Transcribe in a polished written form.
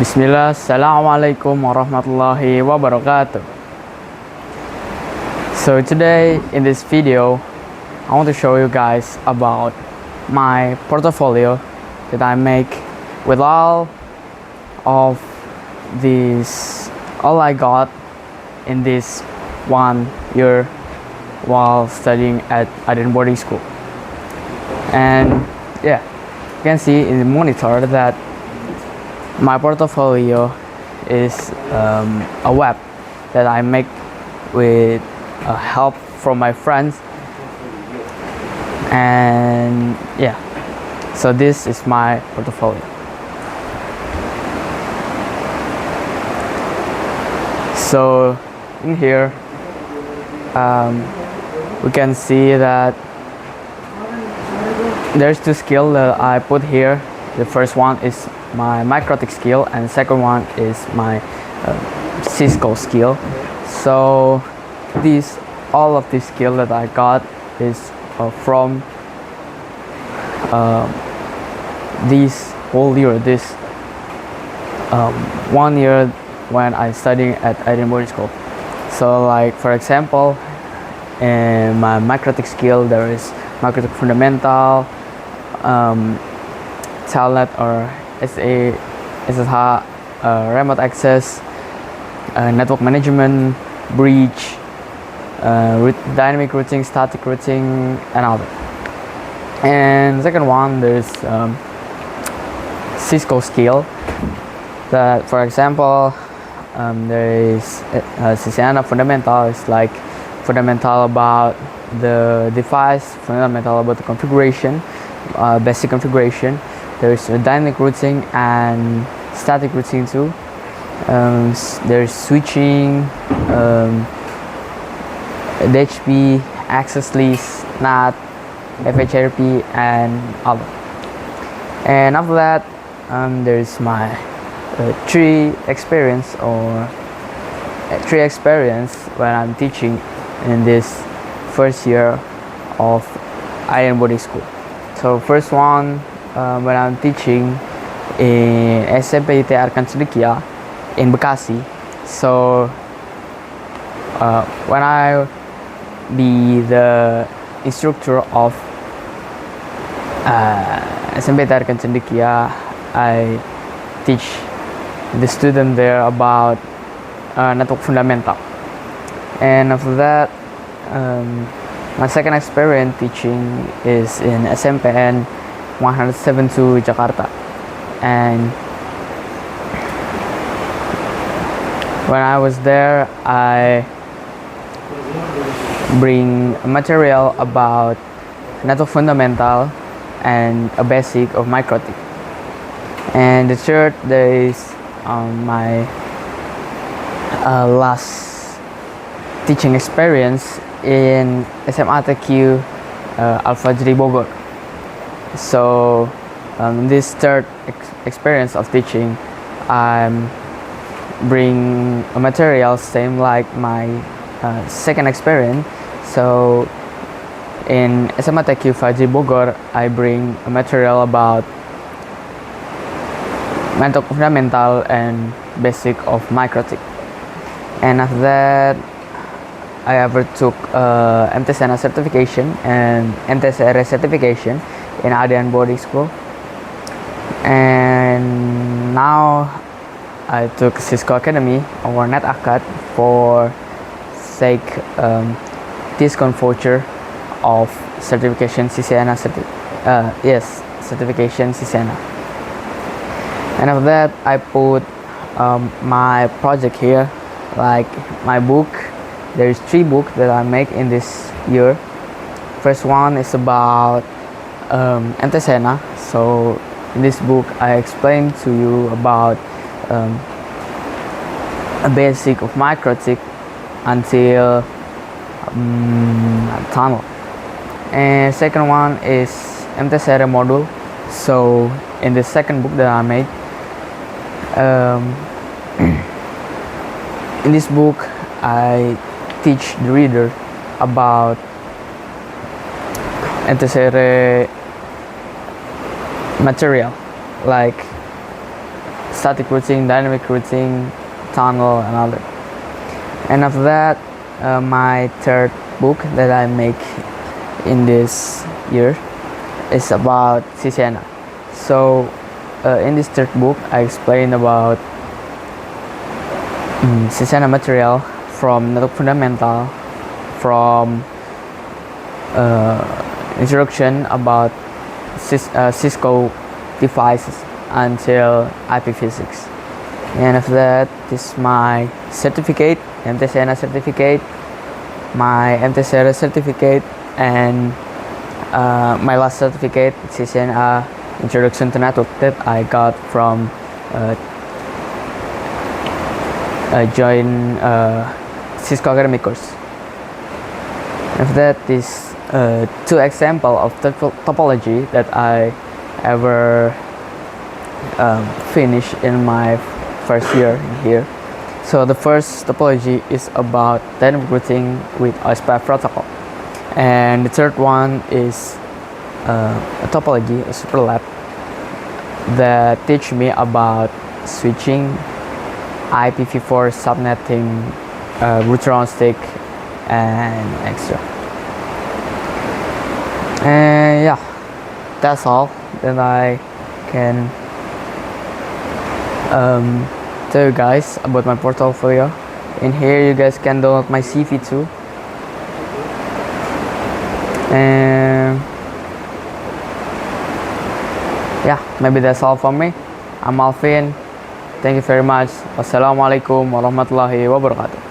Bismillah, Assalamualaikum warahmatullahi wabarakatuh. So today in this video, I want to show you guys about my portfolio that I make with all of all I got in this 1 year while studying at Aden boarding school. And yeah, you can see in the monitor that my portfolio is a web that I make with help from my friends, and yeah, so this is my portfolio. So in here we can see that there's two skills that I put here. The first one is my Microtik skill, and the second one is my Cisco skill. So all of this skill that I got is from this whole year, this 1 year when I studying at Aden boarding school. So like for example, in my Microtik skill there is Microtik fundamental, Telnet or SSH, remote access, network management, bridge, dynamic routing, static routing, and all that. And second one, there's Cisco skill. That, for example, there is CCNA fundamental. It's like fundamental about the device, fundamental about the configuration, basic configuration. There's dynamic routing and static routing too. There's switching, DHCP, access list, NAT, FHRP, and other. And after that, there's my tree experience when I'm teaching in this first year of Aden boarding school. So first one, when I'm teaching in SMP ITR Arkan Cendekia in Bekasi. So when I be the instructor of SMP ITR Arkan Cendekia, I teach the student there about network fundamental. And after that, my second experience teaching is in SMPN 172 Jakarta. And when I was there, I bring material about network fundamental and a basic of Microtik. And the third, there is my last teaching experience in SMATQ Al-Fajri Bogor. So this third experience of teaching, I'm bring a material same like my second experience. So in SMATQ Fajri Bogor, I bring a material about network fundamental and basic of Microtik. And after that, I ever took MTSNA certification and MTSRS certification in Aden boarding school. And now I took Cisco Academy or NetAcad for sake discount voucher of certification CCNA certification CCNA. And after that, I put my project here, like my book. There's 3 books that I make in this year. First one is about MTSNA. So in this book, I explain to you about a basic of Microtik until tunnel. And second one is MTSR module. So in the second book that I made, in this book I teach the reader about MTSR material like static routing, dynamic routing, tunnel, and other. And after that, my third book that I make in this year is about CCNA. So in this third book, I explain about CCNA material from network fundamental, from introduction about Cisco devices until IP physics. And after that, this is my certificate, MTCNA certificate, my MTCNA certificate, and my last certificate, CCNA Introduction to Network, that I got from join Cisco academic course. After that, this two example of topology that I ever finished in my first year here. So the first topology is about dynamic routing with OSPF protocol, and the third one is a topology, a superlab, that teach me about switching, IPv4 subnetting, router on stick, and extra. And yeah, that's all that I can tell you guys about my portfolio. In here you guys can download my CV too. And yeah, maybe that's all from me. I'm Alvin. Thank you very much. Wassalamualaikum warahmatullahi wabarakatuh.